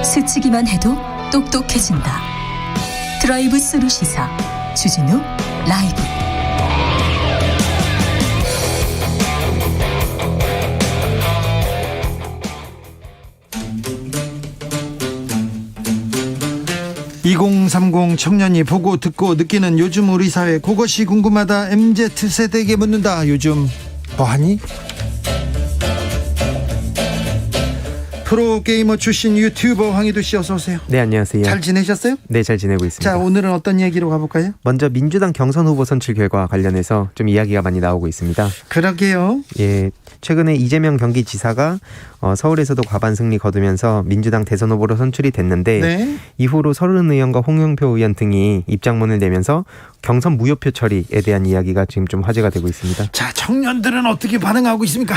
스치기만 해도 똑똑해진다. 드라이브 스루 시사 주진우 라이브. (2030) 청년이 보고 듣고 느끼는 요즘 우리 사회, 그것이 궁금하다. MZ세대에게 묻는다. 요즘 뭐하니? 프로게이머 출신 유튜버 황희도 씨, 어서 오세요. 네, 안녕하세요. 잘 지내셨어요? 네, 잘 지내고 있습니다. 자, 오늘은 어떤 얘기로 가볼까요? 먼저 민주당 경선 후보 선출 결과 관련해서 좀 이야기가 많이 나오고 있습니다. 그러게요. 예, 최근에 이재명 경기지사가 서울에서도 과반 승리 거두면서 민주당 대선 후보로 선출이 됐는데 네. 이후로 서른 의원과 홍영표 의원 등이 입장문을 내면서 경선 무효표 처리에 대한 이야기가 지금 좀 화제가 되고 있습니다. 자, 청년들은 어떻게 반응하고 있습니까?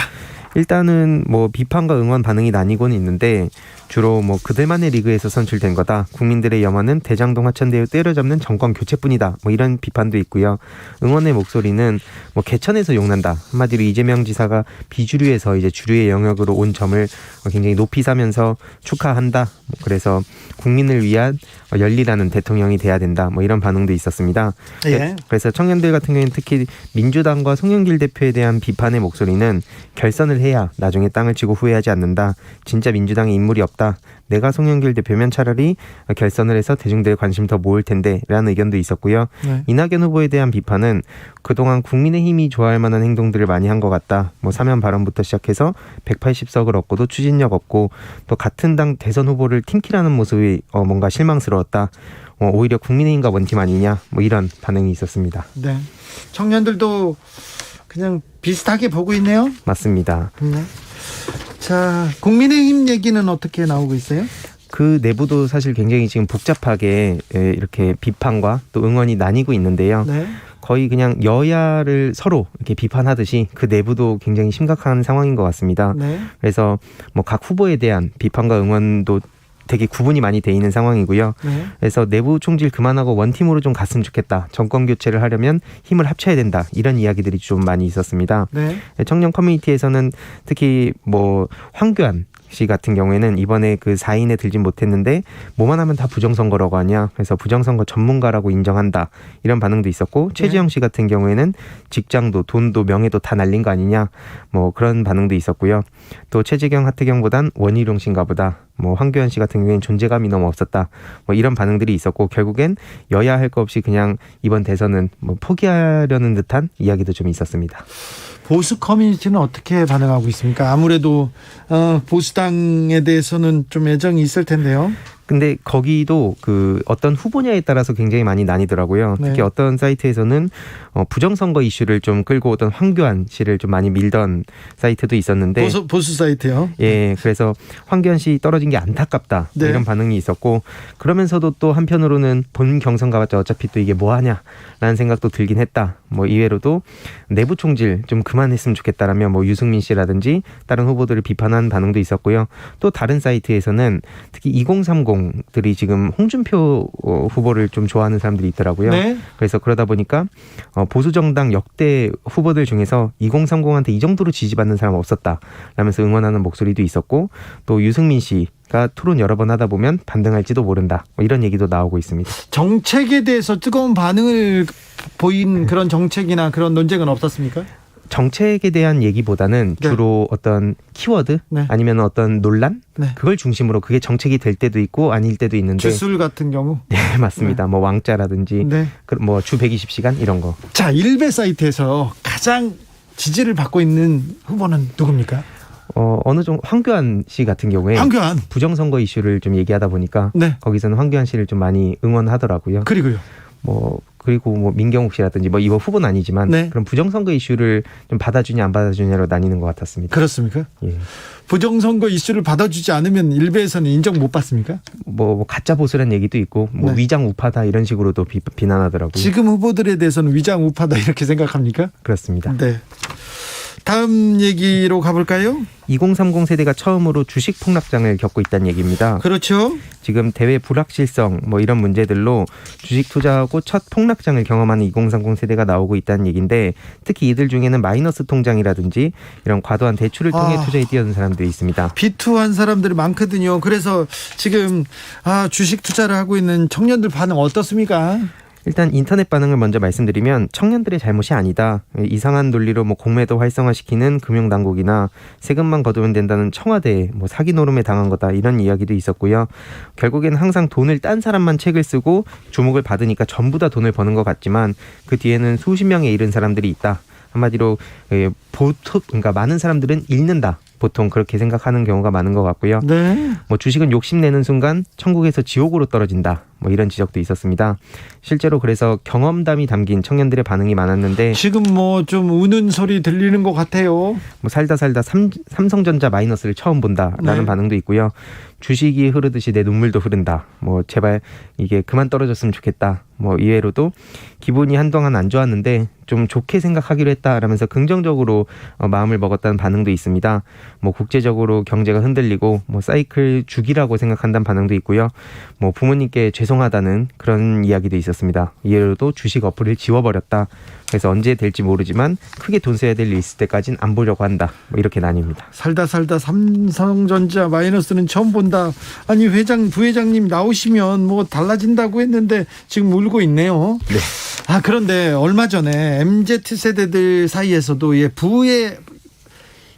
일단은 뭐 비판과 응원 반응이 나뉘고는 있는데 주로 뭐 그들만의 리그에서 선출된 거다. 국민들의 염원은 대장동 하천대유 때려잡는 정권 교체뿐이다. 뭐 이런 비판도 있고요. 응원의 목소리는 뭐 개천에서 용난다. 한마디로 이재명 지사가 비주류에서 이제 주류의 영역으로 온 점을 굉장히 높이 사면서 축하한다. 그래서 국민을 위한 열리라는 대통령이 돼야 된다. 뭐 이런 반응도 있었습니다. 예. 그래서 청년들 같은 경우에는 특히 민주당과 송영길 대표에 대한 비판의 목소리는 결선을 해야 나중에 땅을 치고 후회하지 않는다. 진짜 민주당에 인물이 없다. 내가 송영길 대표면 차라리 결선을 해서 대중들의 관심 더 모을 텐데 라는 의견도 있었고요. 네. 이낙연 후보에 대한 비판은 그동안 국민의힘이 좋아할 만한 행동들을 많이 한 것 같다. 뭐 사면 발언부터 시작해서 180석을 얻고도 추진력 없고 또 같은 당 대선 후보를 팀킬하는 모습이 뭔가 실망스러웠다. 오히려 국민의힘과 원팀 아니냐. 뭐 이런 반응이 있었습니다. 네. 청년들도 그냥 비슷하게 보고 있네요. 맞습니다. 네. 자, 국민의힘 얘기는 어떻게 나오고 있어요? 그 내부도 사실 굉장히 지금 복잡하게 이렇게 비판과 또 응원이 나뉘고 있는데요. 네. 거의 그냥 여야를 서로 이렇게 비판하듯이 그 내부도 굉장히 심각한 상황인 것 같습니다. 네. 그래서 뭐 각 후보에 대한 비판과 응원도 되게 구분이 많이 돼 있는 상황이고요. 네. 그래서 내부 총질 그만하고 원팀으로 좀 갔으면 좋겠다. 정권 교체를 하려면 힘을 합쳐야 된다. 이런 이야기들이 좀 많이 있었습니다. 네. 청년 커뮤니티에서는 특히 뭐 황교안 씨 같은 경우에는 이번에 그 4인에 들진 못했는데 뭐만 하면 다 부정선거라고 하냐. 그래서 부정선거 전문가라고 인정한다. 이런 반응도 있었고 최지영 씨 같은 경우에는 직장도 돈도 명예도 다 날린 거 아니냐. 뭐 그런 반응도 있었고요. 또 최재경 하태경보단 원희룡 씨인가 보다. 뭐 황교안 씨 같은 경우에는 존재감이 너무 없었다. 뭐 이런 반응들이 있었고 결국엔 여야 할 거 없이 그냥 이번 대선은 뭐 포기하려는 듯한 이야기도 좀 있었습니다. 보수 커뮤니티는 어떻게 반응하고 있습니까? 아무래도 보수당에 대해서는 좀 애정이 있을 텐데요. 근데 거기도 그 어떤 후보냐에 따라서 굉장히 많이 나뉘더라고요. 네. 특히 어떤 사이트에서는 부정선거 이슈를 좀 끌고 오던 황교안 씨를 좀 많이 밀던 사이트도 있었는데 보수 사이트요? 예, 그래서 황교안 씨 떨어진 게 안타깝다. 네. 이런 반응이 있었고 그러면서도 또 한편으로는 본 경선 가봤자 어차피 또 이게 뭐하냐라는 생각도 들긴 했다. 뭐 이외로도 내부 총질 좀 그만했으면 좋겠다라며 뭐 유승민 씨라든지 다른 후보들을 비판한 반응도 있었고요. 또 다른 사이트에서는 특히 2030들이 지금 홍준표 후보를 좀 좋아하는 사람들이 있더라고요. 네. 그래서 그러다 보니까 보수 정당 역대 후보들 중에서 2030한테 이 정도로 지지받는 사람 없었다 라면서 응원하는 목소리도 있었고 또 유승민 씨가 토론 여러 번 하다 보면 반등할지도 모른다. 뭐 이런 얘기도 나오고 있습니다. 정책에 대해서 뜨거운 반응을 보인 그런 정책이나 그런 논쟁은 없었습니까? 정책에 대한 얘기보다는 네. 주로 어떤 키워드 네. 아니면 어떤 논란 네. 그걸 중심으로 그게 정책이 될 때도 있고 아닐 때도 있는데 주술 같은 경우. 네 맞습니다. 뭐 왕자라든지 네. 뭐 주 120시간 이런 거. 자, 일베 사이트에서 가장 지지를 받고 있는 후보는 누굽니까? 어느 정도 황교안 씨 같은 경우에 황교안. 부정선거 이슈를 좀 얘기하다 보니까 네. 거기서는 황교안 씨를 좀 많이 응원하더라고요. 그리고요. 그리고 뭐 민경욱 씨라든지 뭐 이번 후보는 아니지만 네. 그런 부정선거 이슈를 좀 받아주냐 안 받아주냐로 나뉘는 것 같았습니다. 그렇습니까? 예. 부정선거 이슈를 받아주지 않으면 일베에서는 인정 못 받습니까? 뭐 가짜 보수라는 얘기도 있고 뭐 네. 위장 우파다 이런 식으로도 비난하더라고요. 지금 후보들에 대해서는 위장 우파다 이렇게 생각합니까? 그렇습니다. 네. 다음 얘기로 가볼까요? 2030 세대가 처음으로 주식 폭락장을 겪고 있다는 얘기입니다. 그렇죠. 지금 대외 불확실성 뭐 이런 문제들로 주식 투자하고 첫 폭락장을 경험하는 2030 세대가 나오고 있다는 얘기인데, 특히 이들 중에는 마이너스 통장이라든지 이런 과도한 대출을 통해 투자에 뛰어든 사람들이 있습니다. 비투한 사람들이 많거든요. 그래서 지금 주식 투자를 하고 있는 청년들 반응 어떻습니까? 일단 인터넷 반응을 먼저 말씀드리면, 청년들의 잘못이 아니다. 이상한 논리로 뭐 공매도 활성화시키는 금융당국이나 세금만 거두면 된다는 청와대 뭐 사기 노름에 당한 거다, 이런 이야기도 있었고요. 결국에는 항상 돈을 딴 사람만 책을 쓰고 주목을 받으니까 전부 다 돈을 버는 것 같지만 그 뒤에는 수십 명에 이른 사람들이 있다. 한마디로 보통 그러니까 많은 사람들은 잃는다. 보통 그렇게 생각하는 경우가 많은 것 같고요. 네. 뭐 주식은 욕심내는 순간 천국에서 지옥으로 떨어진다. 뭐 이런 지적도 있었습니다. 실제로 그래서 경험담이 담긴 청년들의 반응이 많았는데, 지금 뭐 좀 우는 소리 들리는 것 같아요. 뭐 살다 삼성전자 마이너스를 처음 본다라는 네. 반응도 있고요. 주식이 흐르듯이 내 눈물도 흐른다. 뭐 제발 이게 그만 떨어졌으면 좋겠다. 뭐 이외로도 기분이 한동안 안 좋았는데 좀 좋게 생각하기로 했다라면서 긍정적으로 마음을 먹었다는 반응도 있습니다. 뭐 국제적으로 경제가 흔들리고 뭐 사이클 주기라고 생각한다는 반응도 있고요. 뭐 부모님께 죄송하다는 그런 이야기도 있었습니다. 이외로도 주식 어플을 지워버렸다. 그래서 언제 될지 모르지만 크게 돈 써야 될 일 있을 때까지는 안 보려고 한다. 뭐 이렇게 나뉩니다. 살다 삼성전자 마이너스는 처음 본다. 아니 부회장님 나오시면 뭐 달라진다고 했는데 지금 울고 있네요. 네. 그런데 얼마 전에 MZ 세대들 사이에서도 부의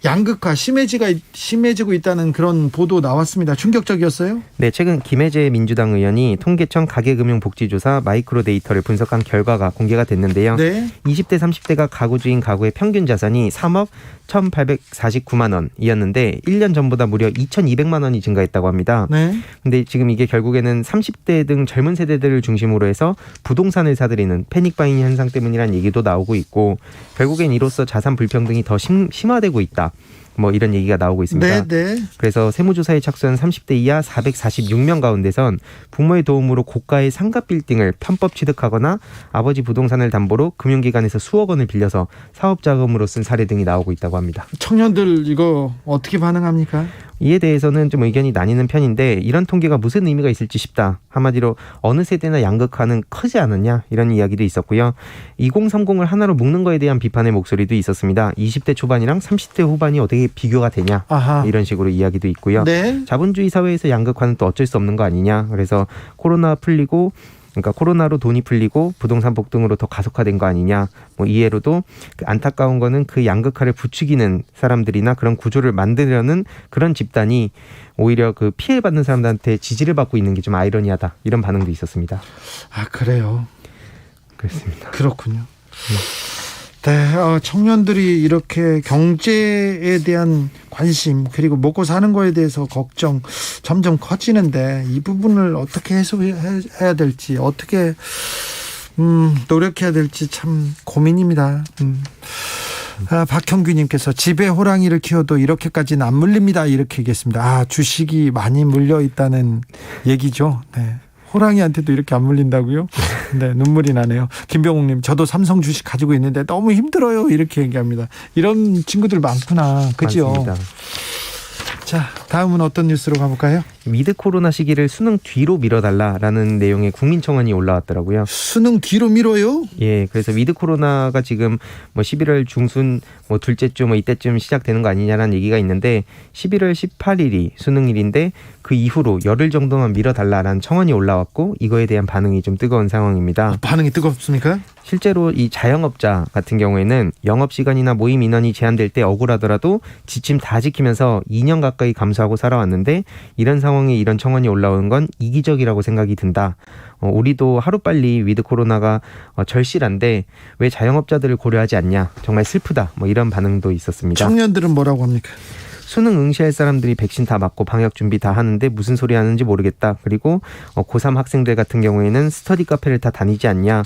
양극화 심해지고 있다는 그런 보도 나왔습니다. 충격적이었어요? 네, 최근 김혜재 민주당 의원이 통계청 가계금융복지조사 마이크로 데이터를 분석한 결과가 공개가 됐는데요. 네. 20대 30대가 가구주인 가구의 평균 자산이 3억 1,849만 원이었는데 1년 전보다 무려 2,200만 원이 증가했다고 합니다. 네. 근데 지금 이게 결국에는 30대 등 젊은 세대들을 중심으로 해서 부동산을 사들이는 패닉바잉 현상 때문이라는 얘기도 나오고 있고, 결국엔 이로써 자산 불평등이 더 심화되고 있다. 뭐 이런 얘기가 나오고 있습니다. 네. 그래서 세무조사에 착수한 30대 이하 446명 가운데선 부모의 도움으로 고가의 상가 빌딩을 편법 취득하거나 아버지 부동산을 담보로 금융기관에서 수억 원을 빌려서 사업자금으로 쓴 사례 등이 나오고 있다고 합니다. 청년들 이거 어떻게 반응합니까? 이에 대해서는 좀 의견이 나뉘는 편인데, 이런 통계가 무슨 의미가 있을지 싶다. 한마디로 어느 세대나 양극화는 크지 않았냐, 이런 이야기도 있었고요. 2030을 하나로 묶는 거에 대한 비판의 목소리도 있었습니다. 20대 초반이랑 30대 후반이 어떻게 비교가 되냐, 이런 식으로 이야기도 있고요. 네. 자본주의 사회에서 양극화는 또 어쩔 수 없는 거 아니냐. 그래서 코로나로 돈이 풀리고 부동산 폭등으로 더 가속화된 거 아니냐. 뭐 이해로도 안타까운 거는 그 양극화를 부추기는 사람들이나 그런 구조를 만들려는 그런 집단이 오히려 그 피해받는 사람들한테 지지를 받고 있는 게 좀 아이러니하다, 이런 반응도 있었습니다. 그래요. 그렇습니다. 그렇군요. 네, 청년들이 이렇게 경제에 대한 관심, 그리고 먹고 사는 거에 대해서 걱정 점점 커지는데, 이 부분을 어떻게 해소해야 될지, 어떻게 노력해야 될지 참 고민입니다. 박형규님께서 집에 호랑이를 키워도 이렇게까지는 안 물립니다, 이렇게 얘기했습니다. 주식이 많이 물려 있다는 얘기죠. 네. 호랑이한테도 이렇게 안 물린다고요? 네, 눈물이 나네요. 김병욱님, 저도 삼성 주식 가지고 있는데 너무 힘들어요, 이렇게 얘기합니다. 이런 친구들 많구나, 그죠? 맞습니다. 자, 다음은 어떤 뉴스로 가볼까요? 위드 코로나 시기를 수능 뒤로 미뤄달라라는 내용의 국민청원이 올라왔더라고요. 수능 뒤로 미뤄요? 예, 그래서 위드 코로나가 지금 뭐 11월 중순 뭐 둘째 주 뭐 이때쯤 시작되는 거 아니냐라는 얘기가 있는데, 11월 18일이 수능일인데 그 이후로 열흘 정도만 미뤄달라라는 청원이 올라왔고, 이거에 대한 반응이 좀 뜨거운 상황입니다. 반응이 뜨겁습니까? 실제로 이 자영업자 같은 경우에는 영업시간이나 모임 인원이 제한될 때 억울하더라도 지침 다 지키면서 2년 가까이 감수하고 살아왔는데, 이런 상황에 이런 청원이 올라오는 건 이기적이라고 생각이 든다. 우리도 하루빨리 위드 코로나가 절실한데 왜 자영업자들을 고려하지 않냐, 정말 슬프다, 뭐 이런 반응도 있었습니다. 청년들은 뭐라고 합니까? 수능 응시할 사람들이 백신 다 맞고 방역 준비 다 하는데 무슨 소리 하는지 모르겠다. 그리고 고3 학생들 같은 경우에는 스터디 카페를 다 다니지 않냐.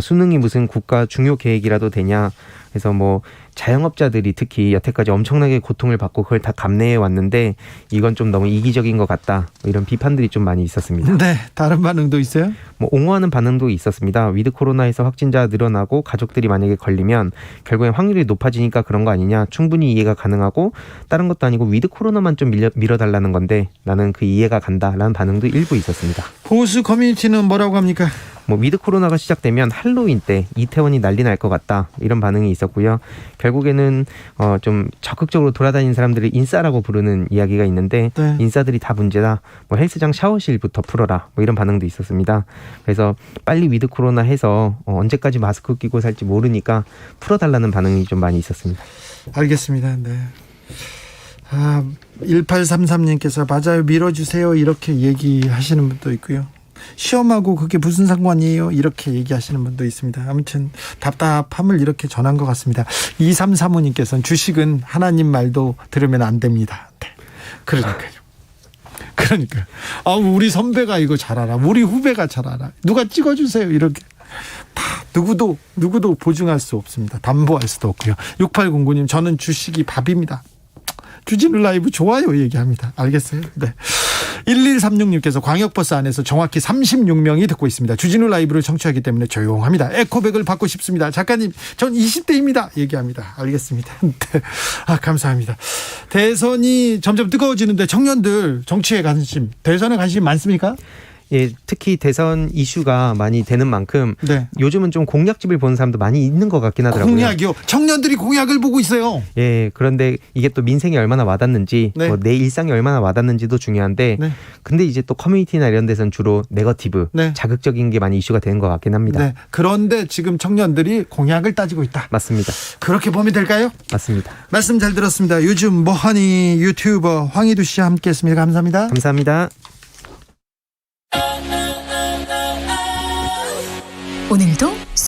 수능이 무슨 국가 중요 계획이라도 되냐. 그래서 뭐 자영업자들이 특히 여태까지 엄청나게 고통을 받고 그걸 다 감내해 왔는데 이건 좀 너무 이기적인 것 같다. 뭐 이런 비판들이 좀 많이 있었습니다. 네, 다른 반응도 있어요? 뭐 옹호하는 반응도 있었습니다. 위드 코로나에서 확진자 늘어나고 가족들이 만약에 걸리면 결국엔 확률이 높아지니까 그런 거 아니냐. 충분히 이해가 가능하고 다른 것도 아니고 위드 코로나만 좀 밀어달라는 건데 나는 그 이해가 간다라는 반응도 일부 있었습니다. 보수 커뮤니티는 뭐라고 합니까? 뭐 위드 코로나가 시작되면 할로윈 때 이태원이 난리 날 것 같다 이런 반응이 있었고요. 결국에는 좀 적극적으로 돌아다니는 사람들을 인싸라고 부르는 이야기가 있는데 네. 인싸들이 다 문제다. 뭐 헬스장 샤워실부터 풀어라. 뭐 이런 반응도 있었습니다. 그래서 빨리 위드 코로나 해서 언제까지 마스크 끼고 살지 모르니까 풀어달라는 반응이 좀 많이 있었습니다. 알겠습니다. 네. 1833님께서 맞아요, 밀어주세요 이렇게 얘기하시는 분도 있고요. 시험하고 그게 무슨 상관이에요 이렇게 얘기하시는 분도 있습니다. 아무튼 답답함을 이렇게 전한 것 같습니다. 2335님께서는 주식은 하나님 말도 들으면 안 됩니다. 네. 그러니까 우리 선배가 이거 잘 알아, 우리 후배가 잘 알아, 누가 찍어주세요 이렇게 다 누구도 보증할 수 없습니다. 담보할 수도 없고요. 6809님 저는 주식이 밥입니다. 주진우 라이브 좋아요 얘기합니다. 알겠어요? 네. 1136님께서 광역버스 안에서 정확히 36명이 듣고 있습니다. 주진우 라이브를 청취하기 때문에 조용합니다. 에코백을 받고 싶습니다. 작가님, 전 20대입니다. 얘기합니다. 알겠습니다. 네. 감사합니다. 대선이 점점 뜨거워지는데 청년들 정치에 관심, 대선에 관심 많습니까? 예, 특히 대선 이슈가 많이 되는 만큼 네. 요즘은 좀 공약집을 보는 사람도 많이 있는 것 같긴 하더라고요. 공약이요? 청년들이 공약을 보고 있어요. 예, 그런데 이게 또 민생에 얼마나 와닿는지, 네. 내 일상에 얼마나 와닿는지도 중요한데, 네. 근데 이제 또 커뮤니티나 이런 데서는 주로 네거티브, 네. 자극적인 게 많이 이슈가 되는 것 같긴 합니다. 네. 그런데 지금 청년들이 공약을 따지고 있다. 맞습니다. 그렇게 보면 될까요? 맞습니다. 말씀 잘 들었습니다. 요즘 뭐하니 유튜버 황희두 씨와 함께했습니다. 감사합니다. 감사합니다. 오늘도